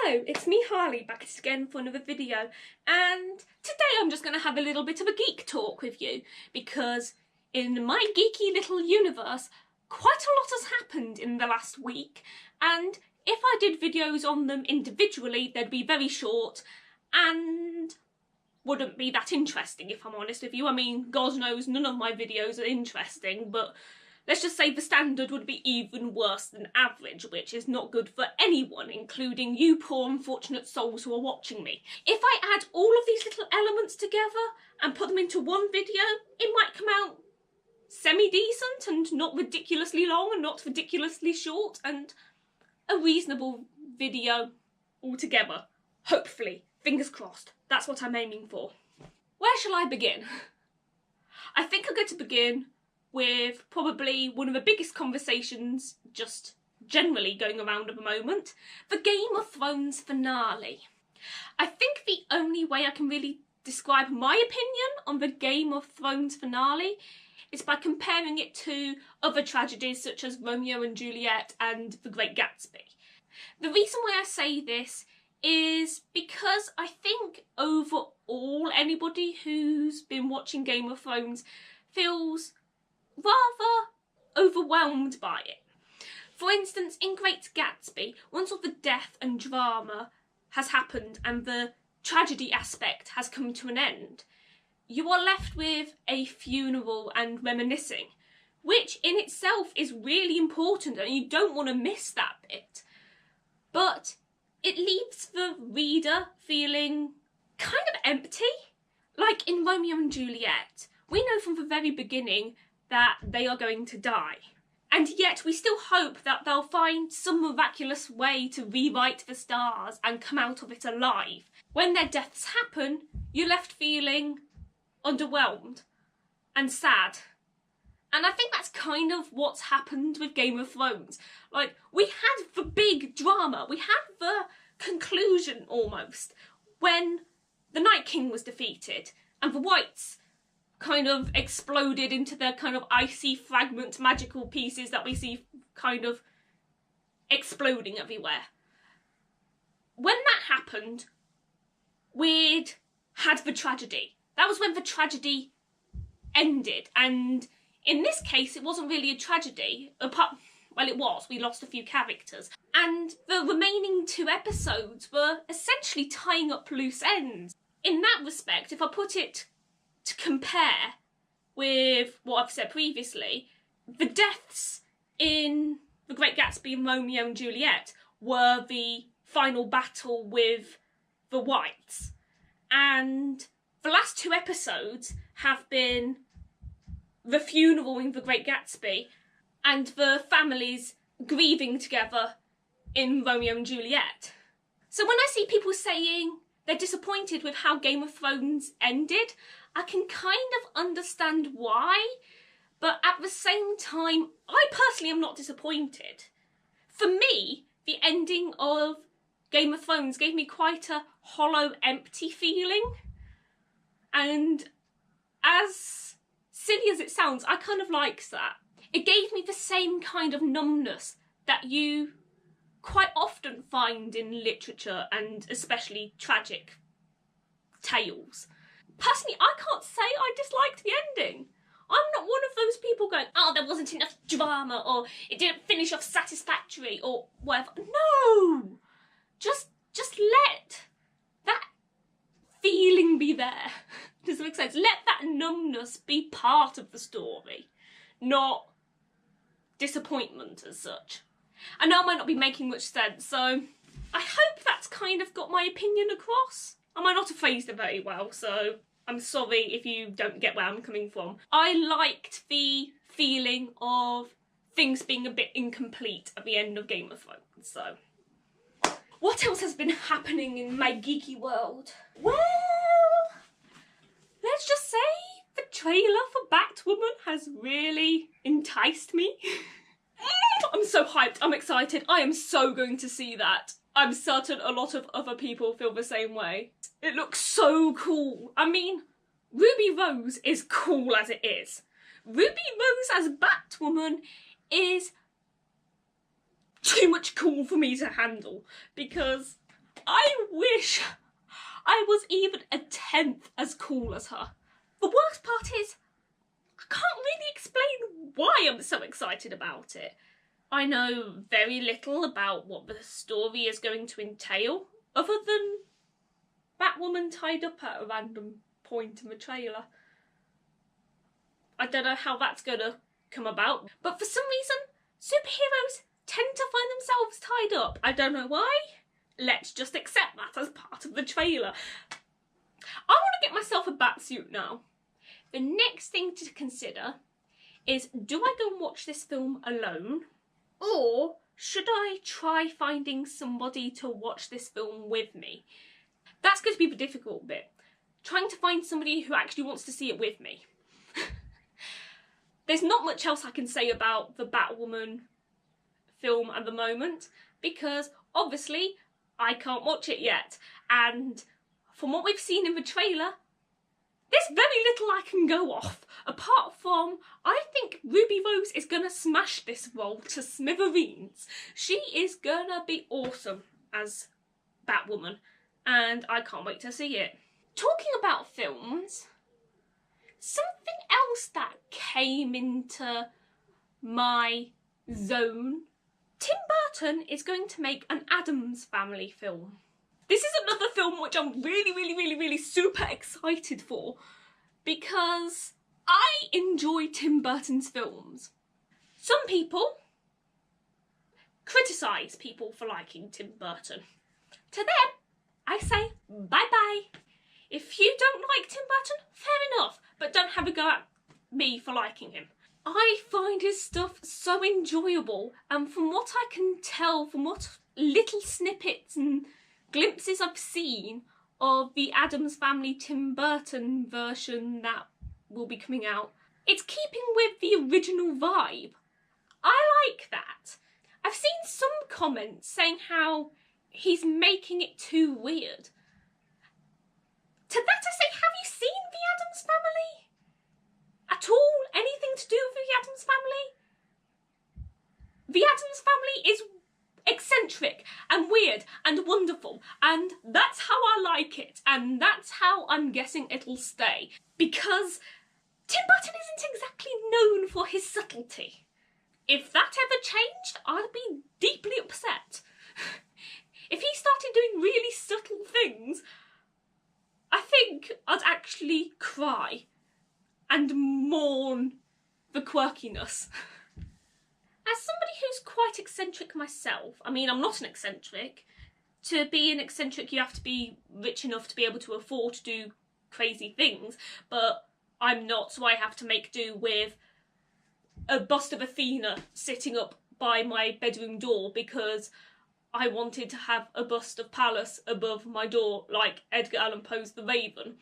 Hello, it's me Harley back again for another video, and today I'm just going to have a little bit of a geek talk with you because in my geeky little universe quite a lot has happened in the last week, and if I did videos on them individually they'd be very short and wouldn't be that interesting, if I'm honest with you. I mean, God knows none of my videos are interesting, but let's just say the standard would be even worse than average, which is not good for anyone, including you poor unfortunate souls who are watching me. If I add all of these little elements together and put them into one video, it might come out semi-decent and not ridiculously long and not ridiculously short, and a reasonable video altogether. Hopefully. Fingers crossed. That's what I'm aiming for. Where shall I begin? I think I'm going to begin with probably one of the biggest conversations just generally going around at the moment, the Game of Thrones finale. I think the only way I can really describe my opinion on the Game of Thrones finale is by comparing it to other tragedies such as Romeo and Juliet and The Great Gatsby. The reason why I say this is because I think overall anybody who's been watching Game of Thrones feels rather overwhelmed by it. For instance, in Great Gatsby, once all the death and drama has happened and the tragedy aspect has come to an end, you are left with a funeral and reminiscing, which in itself is really important and you don't want to miss that bit. But it leaves the reader feeling kind of empty. Like in Romeo and Juliet, we know from the very beginning that they are going to die. And yet we still hope that they'll find some miraculous way to rewrite the stars and come out of it alive. When their deaths happen, you're left feeling underwhelmed and sad. And I think that's kind of what's happened with Game of Thrones. Like, we had the big drama, we had the conclusion almost, when the Night King was defeated and the Whites kind of exploded into their kind of icy fragment magical pieces that we see kind of exploding everywhere. When that happened, we'd had the tragedy. That was when the tragedy ended, and in this case it wasn't really a tragedy, well, it was, we lost a few characters, and the remaining 2 episodes were essentially tying up loose ends. In that respect, if I put it to compare with what I've said previously, the deaths in The Great Gatsby and Romeo and Juliet were the final battle with the Whites, and the last 2 episodes have been the funeral in The Great Gatsby and the families grieving together in Romeo and Juliet. So when I see people saying they're disappointed with how Game of Thrones ended, I can kind of understand why, but at the same time, I personally am not disappointed. For me, the ending of Game of Thrones gave me quite a hollow, empty feeling. And as silly as it sounds, I kind of liked that. It gave me the same kind of numbness that you quite often find in literature and especially tragic tales. Personally, I can't say I disliked the ending. I'm not one of those people going, oh, there wasn't enough drama, or it didn't finish off satisfactory, or whatever. No! Just let that feeling be there. Does that make sense? Let that numbness be part of the story, not disappointment as such. I know I might not be making much sense, so I hope that's kind of got my opinion across. I might not have phrased it very well, so I'm sorry if you don't get where I'm coming from. I liked the feeling of things being a bit incomplete at the end of Game of Thrones, so. What else has been happening in my geeky world? Well, let's just say the trailer for Batwoman has really enticed me. I'm so hyped, I'm excited, I am so going to see that. I'm certain a lot of other people feel the same way. It looks so cool. I mean, Ruby Rose is cool as it is. Ruby Rose as Batwoman is too much cool for me to handle, because I wish I was even a tenth as cool as her. The worst part is, I can't really explain why I'm so excited about it. I know very little about what the story is going to entail, other than Batwoman tied up at a random point in the trailer. I don't know how that's going to come about, but for some reason, superheroes tend to find themselves tied up. I don't know why. Let's just accept that as part of the trailer. I want to get myself a batsuit now. The next thing to consider is, do I go and watch this film alone? Or should I try finding somebody to watch this film with me? That's going to be the difficult bit. Trying to find somebody who actually wants to see it with me. There's not much else I can say about the Batwoman film at the moment, because obviously I can't watch it yet. And from what we've seen in the trailer, there's very little I can go off, apart from, I think Ruby Rose is going to smash this role to smithereens. She is going to be awesome as Batwoman, and I can't wait to see it. Talking about films, something else that came into my zone, Tim Burton is going to make an Addams Family film. This is another film which I'm really super excited for, because I enjoy Tim Burton's films. Some people criticise people for liking Tim Burton. To them, I say bye-bye. If you don't like Tim Burton, fair enough, but don't have a go at me for liking him. I find his stuff so enjoyable, and from what I can tell, from what little snippets and glimpses I've seen of the Addams Family Tim Burton version that will be coming out, it's keeping with the original vibe. I like that. I've seen some comments saying how he's making it too weird. To that I say, have you seen the Addams Family? At all? Anything to do with the Addams Family? The Addams Family is eccentric and weird and wonderful, and that's how I like it, and that's how I'm guessing it'll stay, because Tim Burton isn't exactly known for his subtlety. If that ever changed, I'd be deeply upset. If he started doing really subtle things, I think I'd actually cry and mourn the quirkiness. As somebody who's quite eccentric myself, I mean, I'm not an eccentric. To be an eccentric, you have to be rich enough to be able to afford to do crazy things, but I'm not, so I have to make do with a bust of Athena sitting up by my bedroom door because I wanted to have a bust of Pallas above my door like Edgar Allan Poe's The Raven.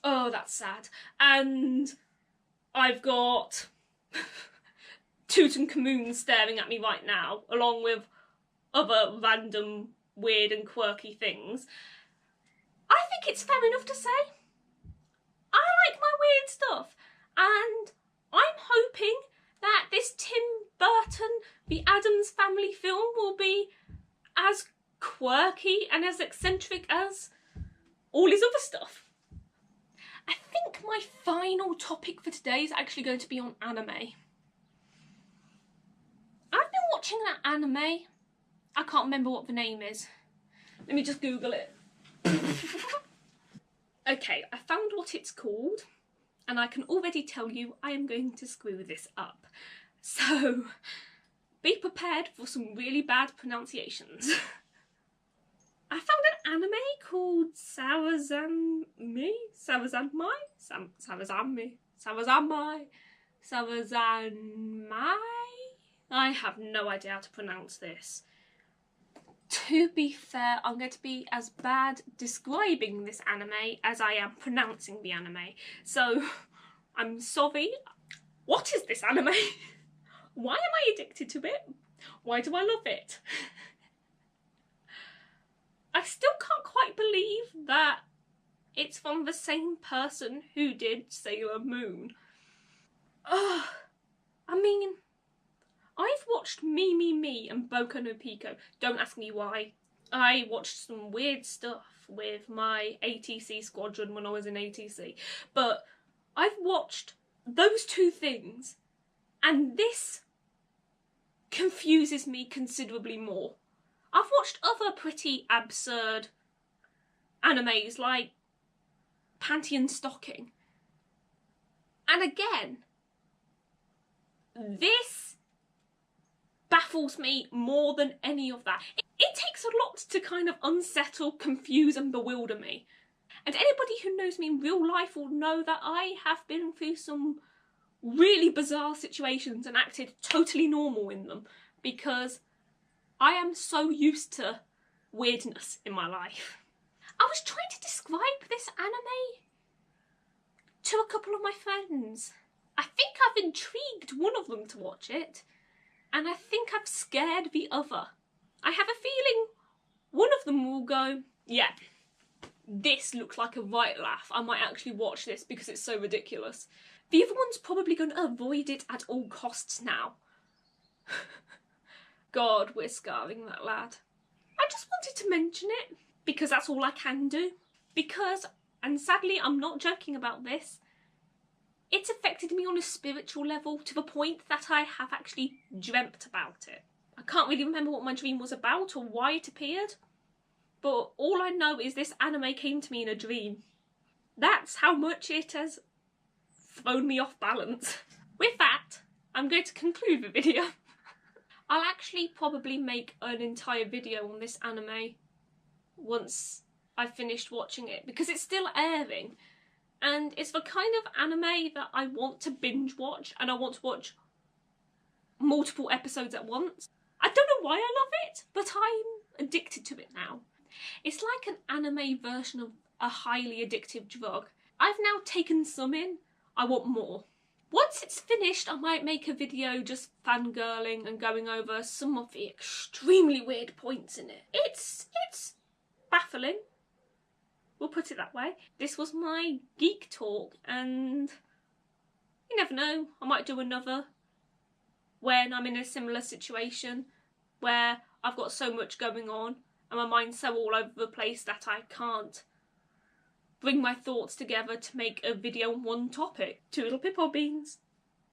Oh, that's sad. And I've got Tutankhamun staring at me right now, along with other random weird and quirky things. I think it's fair enough to say I like my weird stuff, and I'm hoping that this Tim Burton, the Addams Family film will be as quirky and as eccentric as all his other stuff. I think my final topic for today is actually going to be on anime. I've been watching that anime. I can't remember what the name is. Let me just Google it. Okay, I found what it's called, and I can already tell you I am going to screw this up. So, be prepared for some really bad pronunciations. I found an anime called Sarazanmai. I have no idea how to pronounce this. To be fair, I'm going to be as bad describing this anime as I am pronouncing the anime. So, I'm sorry. What is this anime? Why am I addicted to it? Why do I love it? I still can't quite believe that it's from the same person who did Sailor Moon. Ugh. I mean, I've watched Me and Boku no Pico. Don't ask me why. I watched some weird stuff with my ATC squadron when I was in ATC, but I've watched those two things, and this confuses me considerably more. I've watched other pretty absurd animes like Panty and Stocking, and again, this baffles me more than any of that. It takes a lot to kind of unsettle, confuse and bewilder me. And anybody who knows me in real life will know that I have been through some really bizarre situations and acted totally normal in them, because I am so used to weirdness in my life. I was trying to describe this anime to a couple of my friends. I think I've intrigued one of them to watch it, and I think I've scared the other. I have a feeling one of them will go, yeah, this looks like a right laugh. I might actually watch this because it's so ridiculous. The other one's probably going to avoid it at all costs now. God, we're scarring that lad. I just wanted to mention it because that's all I can do. Because, and sadly I'm not joking about this, it's affected me on a spiritual level to the point that I have actually dreamt about it. I can't really remember what my dream was about or why it appeared, but all I know is this anime came to me in a dream. That's how much it has thrown me off balance. With that, I'm going to conclude the video. I'll actually probably make an entire video on this anime once I've finished watching it, because it's still airing, and it's the kind of anime that I want to binge watch, and I want to watch multiple episodes at once. I don't know why I love it, but I'm addicted to it now. It's like an anime version of a highly addictive drug. I've now taken some in, I want more. Once it's finished, I might make a video just fangirling and going over some of the extremely weird points in it. It's baffling, we'll put it that way. This was my Geek Talk, and you never know, I might do another when I'm in a similar situation where I've got so much going on and my mind's so all over the place that I can't bring my thoughts together to make a video on one topic. Two little pipple beans.